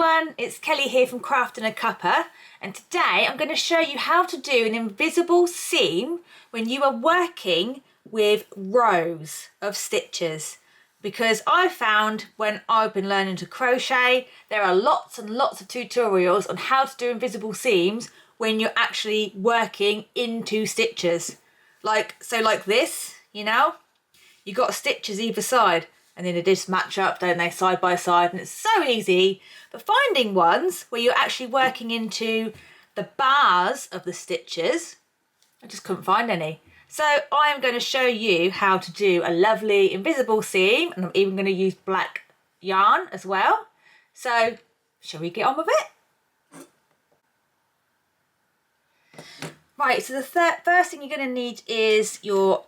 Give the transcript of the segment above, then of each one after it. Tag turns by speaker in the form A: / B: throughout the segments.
A: everyone, it's Kelly here from Crafting a Cuppa, and today I'm going to show you how to do an invisible seam when you are working with rows of stitches. Because I found when I've been learning to crochet, there are lots and lots of tutorials on how to do invisible seams when you're actually working into stitches. Like this, you know, you got stitches either side, and then they just match up, don't they, side by side, and it's so easy. But finding ones where you're actually working into the bars of the stitches, I just couldn't find any. So I'm going to show you how to do a lovely invisible seam, and I'm even going to use black yarn as well. So shall we get on with it? Right, so the first thing you're going to need is your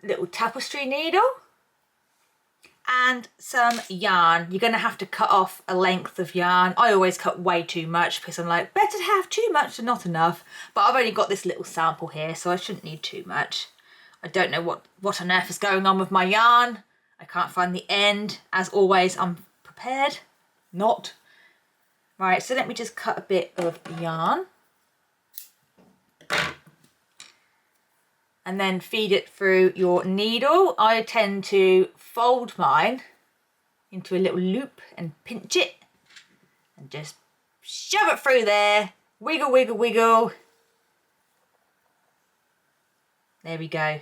A: little tapestry needle and some yarn. You're going to have to cut off a length of yarn. I always cut way too much because I'm like, better to have too much than not enough. But I've only got this little sample here, so I shouldn't need too much. I don't know what on earth is going on with my yarn. I can't find the end. As always, I'm prepared. Not. Right, so let me just cut a bit of yarn. And then feed it through your needle. I tend to fold mine into a little loop and pinch it and just shove it through there. Wiggle, wiggle, wiggle. There we go.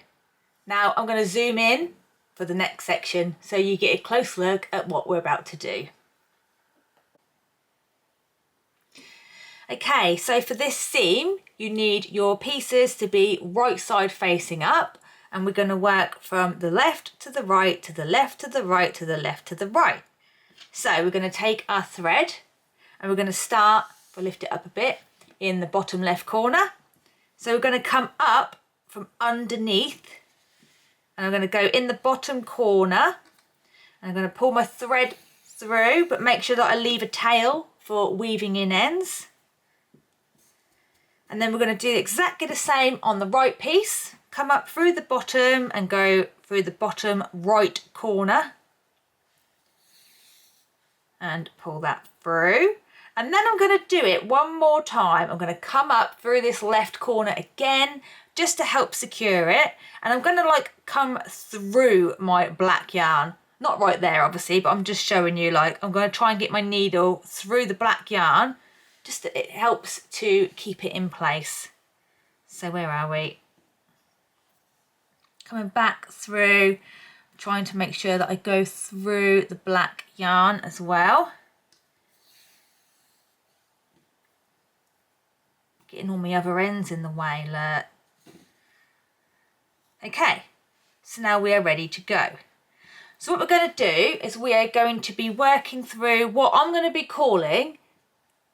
A: Now I'm going to zoom in for the next section so you get a close look at what we're about to do. Okay, so for this seam, you need your pieces to be right side facing up, and we're going to work from the left to the right, to the left to the right, to the left to the right. So we're going to take our thread and we're going to start, if I lift it up a bit, in the bottom left corner. So we're going to come up from underneath, and I'm going to go in the bottom corner, and I'm going to pull my thread through, but make sure that I leave a tail for weaving in ends. And then we're going to do exactly the same on the right piece. Come up through the bottom and go through the bottom right corner. And pull that through. And then I'm going to do it one more time. I'm going to come up through this left corner again, just to help secure it. And I'm going to like come through my black yarn. Not right there, obviously, but I'm just showing you, like, I'm going to try and get my needle through the black yarn. Just that it helps to keep it in place. So where are we? Coming back through, trying to make sure that I go through the black yarn as well. Getting all my other ends in the way, look. Okay, so now we are ready to go. So what we're going to do is we are going to be working through what I'm going to be calling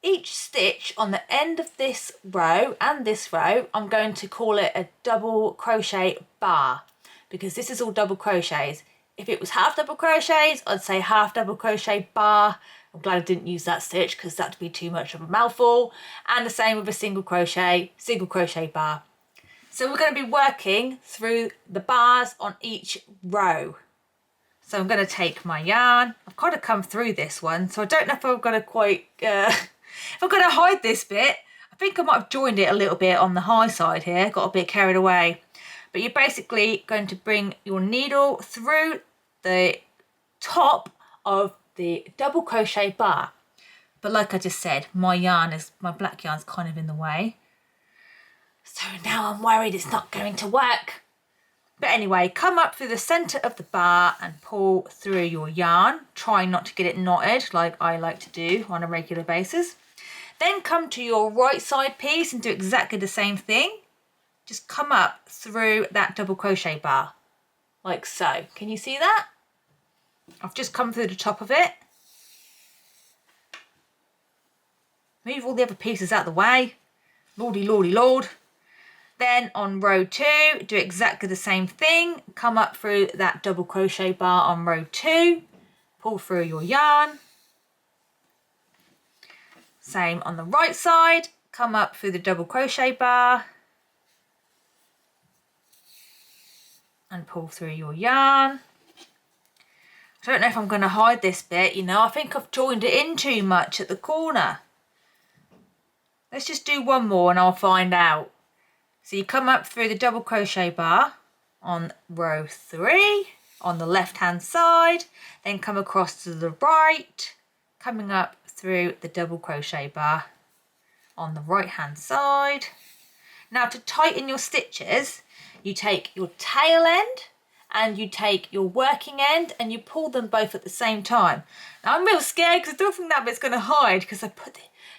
A: each stitch on the end of this row and this row. I'm going to call it a double crochet bar, because this is all double crochets. If it was half double crochets, I'd say half double crochet bar. I'm glad I didn't use that stitch because that'd be too much of a mouthful. And the same with a single crochet bar. So we're going to be working through the bars on each row. So I'm going to take my yarn. I've kind of come through this one, so I don't know if I've got to quite if I'm going to hide this bit. I think I might have joined it a little bit on the high side here, got a bit carried away. But you're basically going to bring your needle through the top of the double crochet bar. But like I just said, my black yarn's kind of in the way. So now I'm worried it's not going to work. But anyway, come up through the centre of the bar and pull through your yarn. Try not to get it knotted like I like to do on a regular basis. Then come to your right side piece and do exactly the same thing. Just come up through that double crochet bar, like so. Can you see that? I've just come through the top of it. Move all the other pieces out of the way. Lordy, lordy, lord. Then on row 2, do exactly the same thing. Come up through that double crochet bar on row 2. Pull through your yarn. Same on the right side. Come up through the double crochet bar. And pull through your yarn. I don't know if I'm going to hide this bit, you know. I think I've joined it in too much at the corner. Let's just do one more and I'll find out. So you come up through the double crochet bar on row 3 on the left hand side, then come across to the right, coming up through the double crochet bar on the right hand side. Now to tighten your stitches, you take your tail end and you take your working end and you pull them both at the same time. Now I'm real scared because I don't think that bit's going to hide because I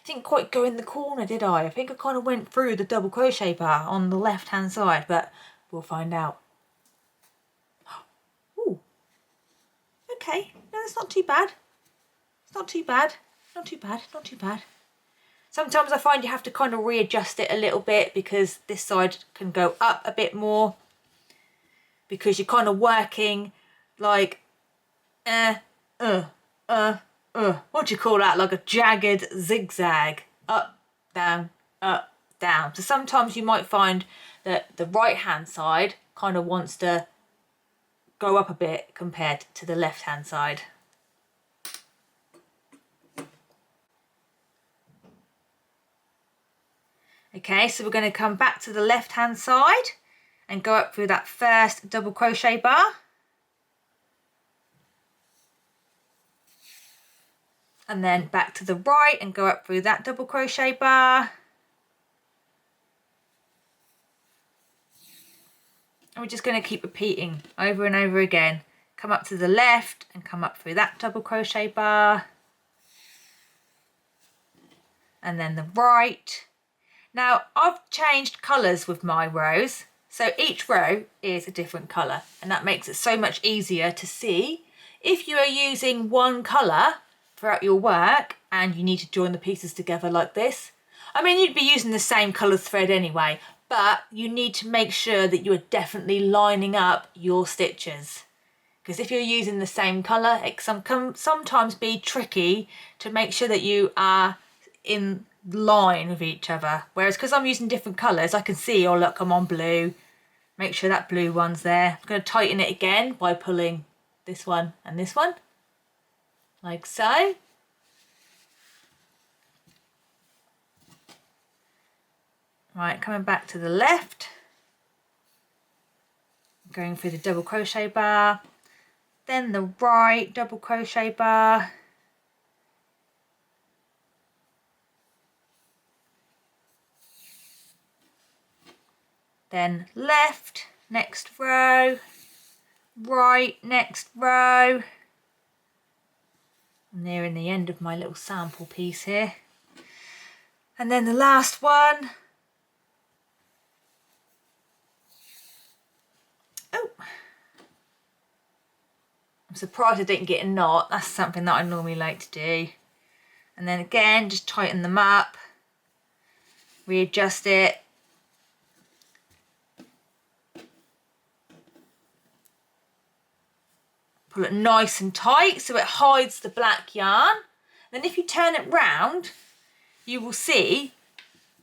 A: didn't quite go in the corner, did I? I think I kind of went through the double crochet bar on the left hand side, but we'll find out. Ooh. Okay, no, that's not too bad. It's not too bad, not too bad, not too bad. Sometimes I find you have to kind of readjust it a little bit because this side can go up a bit more because you're kind of working like, what do you call that? Like a jagged zigzag, up, down, up, down. So sometimes you might find that the right hand side kind of wants to go up a bit compared to the left hand side. Okay, so we're going to come back to the left hand side and go up through that first double crochet bar. And then back to the right and go up through that double crochet bar. And we're just going to keep repeating over and over again. Come up to the left and come up through that double crochet bar. And then the right. Now I've changed colours with my rows, so each row is a different colour and that makes it so much easier to see. If you are using one colour throughout your work and you need to join the pieces together like this, I mean you'd be using the same colour thread anyway, but you need to make sure that you are definitely lining up your stitches. Because if you're using the same colour, it can sometimes be tricky to make sure that you are in line with each other, whereas because I'm using different colours I can see, oh look, I'm on blue, make sure that blue one's there. I'm going to tighten it again by pulling this one and this one like so. Right, coming back to the left, going through the double crochet bar, then the right double crochet bar, then left, next row, right, next row. I'm nearing the end of my little sample piece here. And then the last one. Oh, I'm surprised I didn't get a knot. That's something that I normally like to do. And then again, just tighten them up, readjust it. Pull it nice and tight so it hides the black yarn. Then if you turn it round, you will see,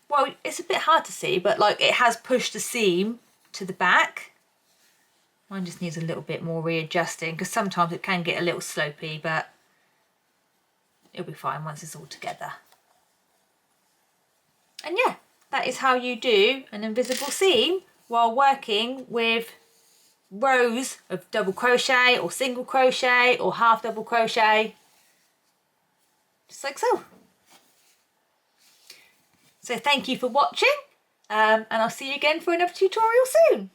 A: well, it's a bit hard to see, but like it has pushed the seam to the back. Mine just needs a little bit more readjusting because sometimes it can get a little slopey, but it'll be fine once it's all together. And yeah, that is how you do an invisible seam while working with rows of double crochet or single crochet or half double crochet, just like so. So thank you for watching and I'll see you again for another tutorial soon.